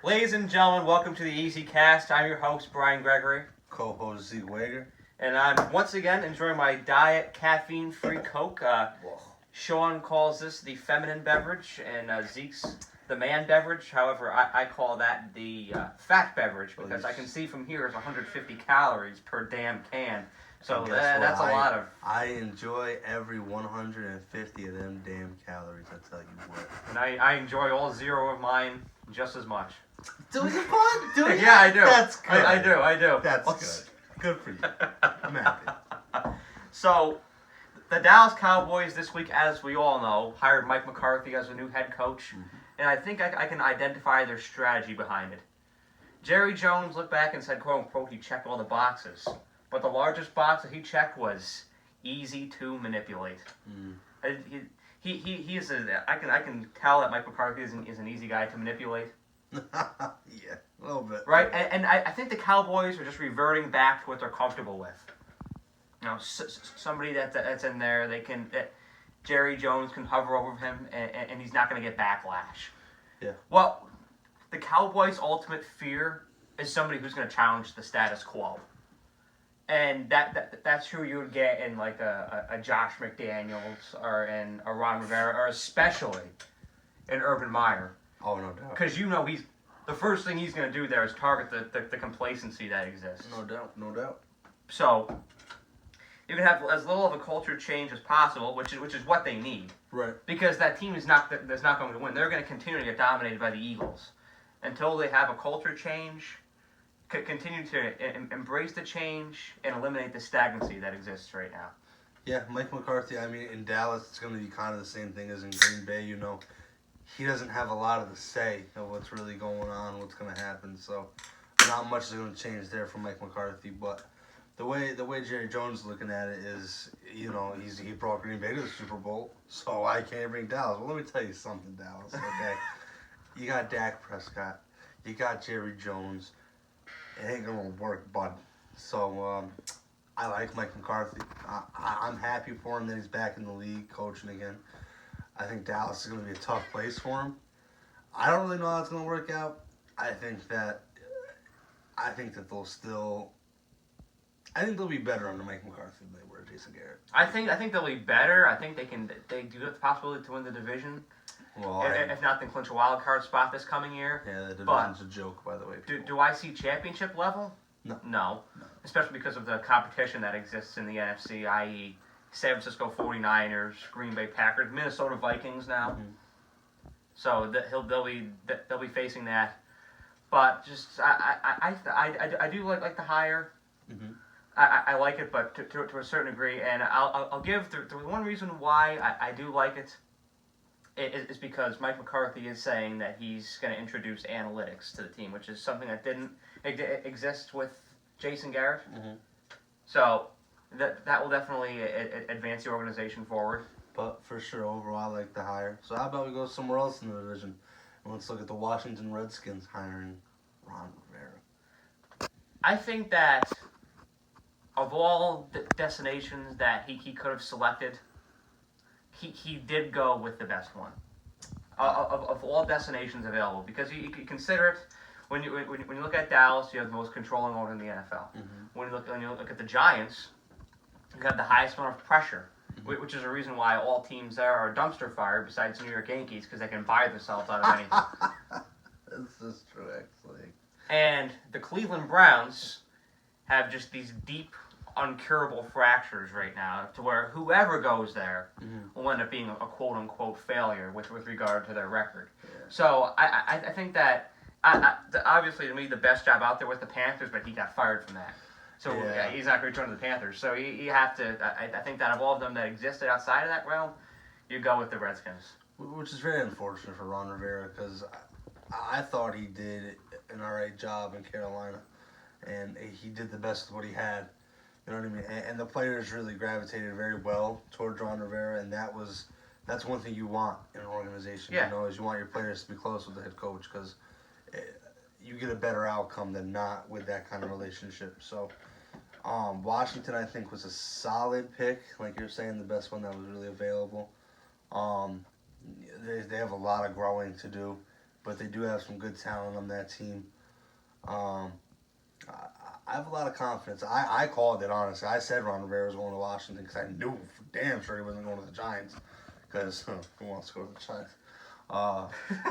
Ladies and gentlemen, welcome to the EasyCast. I'm your host, Brian Gregoire. Co-host Zeke Wagar. And I'm once again enjoying my diet caffeine-free Coke. Sean calls this the feminine beverage, and Zeke's the man beverage. However, I call that the fat beverage because I can see from here it's 150 calories per damn can. So that's a lot of... I enjoy every 150 of them damn calories, I tell you what. And I enjoy all 0 of mine just as much. Do you fun? Do you? Yeah, I do. That's good. I do. That's good. Good for you. I'm happy. So, the Dallas Cowboys this week, as we all know, hired Mike McCarthy as a new head coach, and I think I can identify their strategy behind it. Jerry Jones looked back and said, quote unquote, he checked all the boxes. But the largest box that he checked was easy to manipulate. He is I can tell that Mike McCarthy is an easy guy to manipulate. Yeah, a little bit. Right, and I think the Cowboys are just reverting back to what they're comfortable with. You know, somebody that's in there, Jerry Jones can hover over him, and he's not going to get backlash. Yeah. Well, the Cowboys' ultimate fear is somebody who's going to challenge the status quo. And that's who you would get in like a Josh McDaniels or in a Ron Rivera or especially in Urban Meyer. Oh, no doubt. Because the first thing he's going to do there is target the complacency that exists. No doubt. So you can have as little of a culture change as possible, which is what they need. Right. Because that team is not going to win. They're going to continue to get dominated by the Eagles until they have a culture change. Continue to embrace the change and eliminate the stagnancy that exists right now. Yeah, Mike McCarthy, I mean, in Dallas, it's going to be kind of the same thing as in Green Bay, you know. He doesn't have a lot of the say of what's really going on, what's going to happen, so not much is going to change there for Mike McCarthy, but the way Jerry Jones is looking at it is, you know, he brought Green Bay to the Super Bowl, so I can't bring Dallas. Well, let me tell you something, Dallas, okay? You got Dak Prescott, you got Jerry Jones. It ain't going to work, bud. So, I like Mike McCarthy. I'm happy for him that he's back in the league coaching again. I think Dallas is going to be a tough place for him. I don't really know how it's going to work out. I think that they'll be better under Mike McCarthy than they were Jason Garrett. I think they'll be better. I think they do have the possibility to win the division. Well, if not, then clinch a wild card spot this coming year. Yeah, the division's a joke, by the way. Do I see championship level? No. Especially because of the competition that exists in the NFC, i.e., San Francisco 49ers, Green Bay Packers, Minnesota Vikings now. Mm-hmm. So they'll be facing that. But just I do like the hire. Mm-hmm. I like it, but to a certain degree, and I'll give the one reason why I do like it is because Mike McCarthy is saying that he's going to introduce analytics to the team, which is something that didn't exist with Jason Garrett. Mm-hmm. So that will definitely advance the organization forward. But for sure, overall, I like the hire. So how about we go somewhere else in the division? And let's look at the Washington Redskins hiring Ron Rivera. I think that of all the destinations that he could have selected, he did go with the best one of all destinations available, because you consider it when you look at Dallas, you have the most controlling owner in the NFL. Mm-hmm. When you look at the Giants, you have the highest amount of pressure, which is a reason why all teams there are dumpster fire besides New York Yankees, because they can buy themselves out of anything. This is true, actually. And the Cleveland Browns have just these deep, uncurable fractures right now, to where whoever goes there will end up being a quote-unquote failure with regard to their record. Yeah. So I think that, obviously to me, the best job out there was the Panthers, but he got fired from that. So he's not going to return to the Panthers. So you have to, I think that of all of them that existed outside of that realm, you go with the Redskins. Which is very unfortunate for Ron Rivera, because I thought he did an alright job in Carolina, and he did the best with what he had. You know what I mean? And the players really gravitated very well towards Ron Rivera, and that's one thing you want in an organization. Yeah. You know, is you want your players to be close with the head coach, because you get a better outcome than not with that kind of relationship. So, Washington, I think, was a solid pick. Like you're saying, the best one that was really available. They have a lot of growing to do. but they do have some good talent on that team. I have a lot of confidence. I called it, honestly. I said Ron Rivera was going to Washington because I knew for damn sure he wasn't going to the Giants. Because who wants to go to the Giants?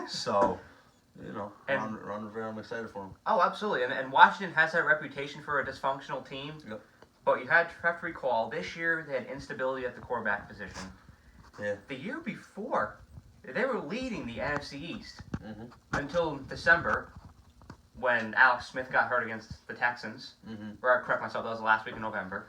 So, Ron Rivera, I'm excited for him. Oh, absolutely. And Washington has that reputation for a dysfunctional team. Yep. But you have to recall, this year they had instability at the quarterback position. Yeah. The year before, they were leading the NFC East until December, when Alex Smith got hurt against the Texans. Or I correct myself, that was the last week in November.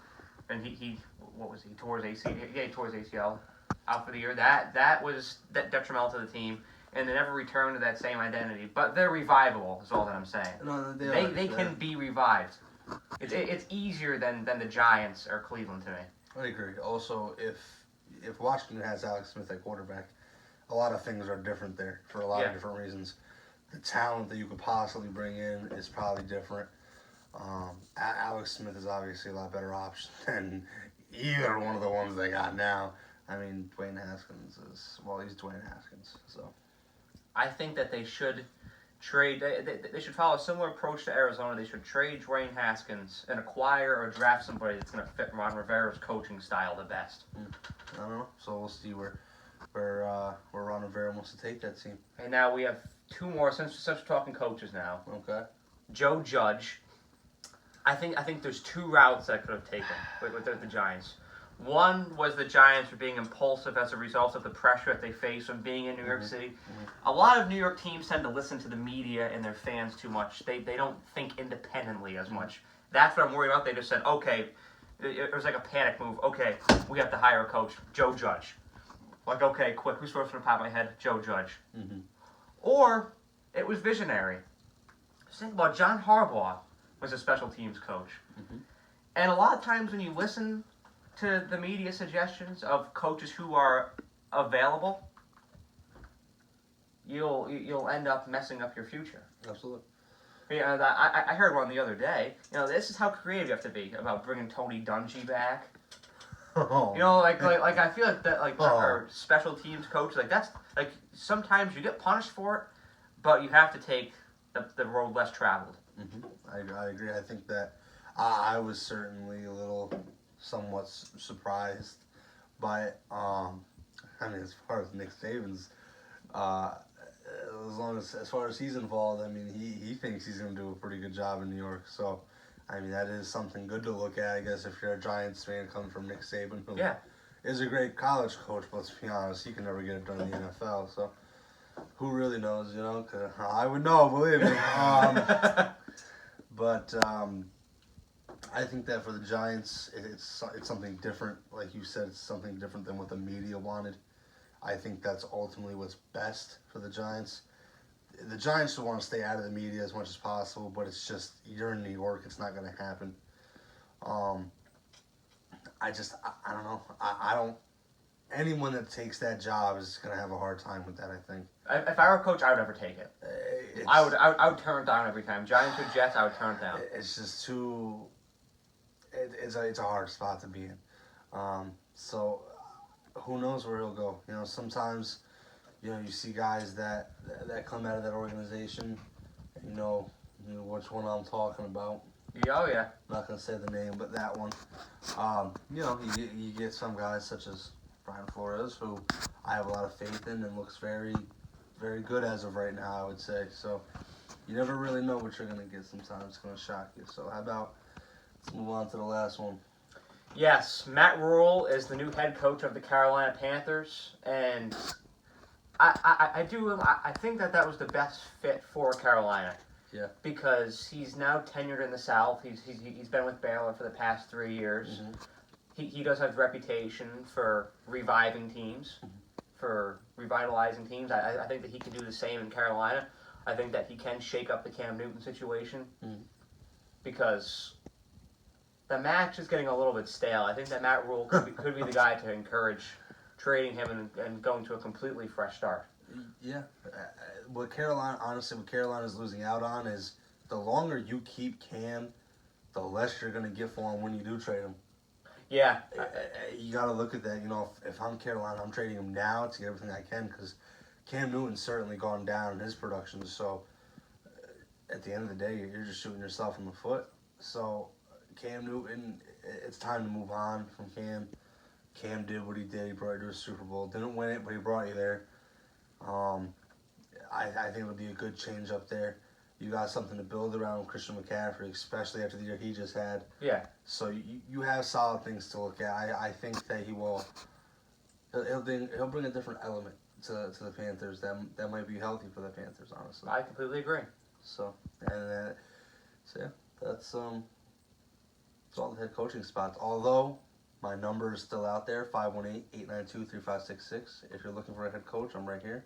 And he what was he? Tore his ACL. Yeah, he tore his ACL out for the year. That was detrimental to the team, and they never returned to that same identity. But they're revivable, is all that I'm saying. No, they can be revived. It's easier than the Giants or Cleveland to me. I agree. Also, if Washington has Alex Smith at quarterback, a lot of things are different there for a lot of different reasons. The talent that you could possibly bring in is probably different. Alex Smith is obviously a lot better option than either one of the ones they got now. I mean, Dwayne Haskins he's Dwayne Haskins. So I think that they should trade. They should follow a similar approach to Arizona. They should trade Dwayne Haskins and acquire or draft somebody that's going to fit Ron Rivera's coaching style the best. I don't know. So we'll see where Ron Rivera wants to take that team. And now we have two more, since we're talking coaches now. Okay. Joe Judge. I think there's two routes that could have taken with the Giants. One was the Giants were being impulsive as a result of the pressure that they face from being in New York City. A lot of New York teams tend to listen to the media and their fans too much. They don't think independently as much. That's what I'm worried about. They just said, okay, it was like a panic move. Okay, we have to hire a coach, Joe Judge. Like, okay, quick, who's first from the top of my head? Joe Judge. Or it was visionary. Just think about John Harbaugh was a special teams coach. And a lot of times when you listen to the media suggestions of coaches who are available, you'll end up messing up your future. Absolutely. I heard one the other day. This is how creative you have to be about bringing Tony Dungy back. Like I feel like that, our special teams coach, that's sometimes you get punished for it, but you have to take the road less traveled. I agree. I think that I was certainly a little somewhat surprised by it. As far as Nick Saban's, as far as he's involved, he thinks he's going to do a pretty good job in New York. So, that is something good to look at, I guess, if you're a Giants fan coming from Nick Saban, who is a great college coach, but let's be honest, he can never get it done in the NFL. So, who really knows, 'cause I would know, believe me. But I think that for the Giants, it's something different. Like you said, it's something different than what the media wanted. I think that's ultimately what's best for the Giants. The Giants want to stay out of the media as much as possible, but it's just, you're in New York, it's not going to happen. I don't know. I don't. Anyone that takes that job is going to have a hard time with that, I think. If I were a coach, I would never take it. I would turn it down every time. Giants or Jets, I would turn it down. It's just too. It's a hard spot to be in. So who knows where he'll go? Sometimes, you see guys that come out of that organization. You know which one I'm talking about. Oh yeah. I'm not gonna say the name, but that one. You get some guys such as Brian Flores, who I have a lot of faith in and looks very, very good as of right now, I would say. So you never really know what you're going to get sometimes. It's going to shock you. So how about let's move on to the last one. Yes, Matt Rule is the new head coach of the Carolina Panthers, and I think that was the best fit for Carolina. Yeah. Because he's now tenured in the South. He's been with Baylor for the past 3 years. He does have a reputation for reviving teams, for revitalizing teams. I think that he can do the same in Carolina. I think that he can shake up the Cam Newton situation because the match is getting a little bit stale. I think that Matt Rule could be the guy to encourage trading him and going to a completely fresh start. Yeah. What Carolina's losing out on is the longer you keep Cam, the less you're going to get for him when you do trade him. Yeah. You got to look at that. If I'm Carolina, I'm trading him now to get everything I can because Cam Newton's certainly gone down in his production. So at the end of the day, you're just shooting yourself in the foot. So Cam Newton, it's time to move on from Cam. Cam did what he did. He brought you to a Super Bowl. Didn't win it, but he brought you there. I think it'll be a good change up there. You got something to build around with Christian McCaffrey, especially after the year he just had. Yeah. So you have solid things to look at. I think that he'll bring a different element to the Panthers that might be healthy for the Panthers, honestly. I completely agree. So yeah, that's all the head coaching spots. Although my number is still out there, 518-892-3566. If you're looking for a head coach, I'm right here.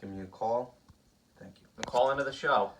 Give me a call. Thank you. Call into the show.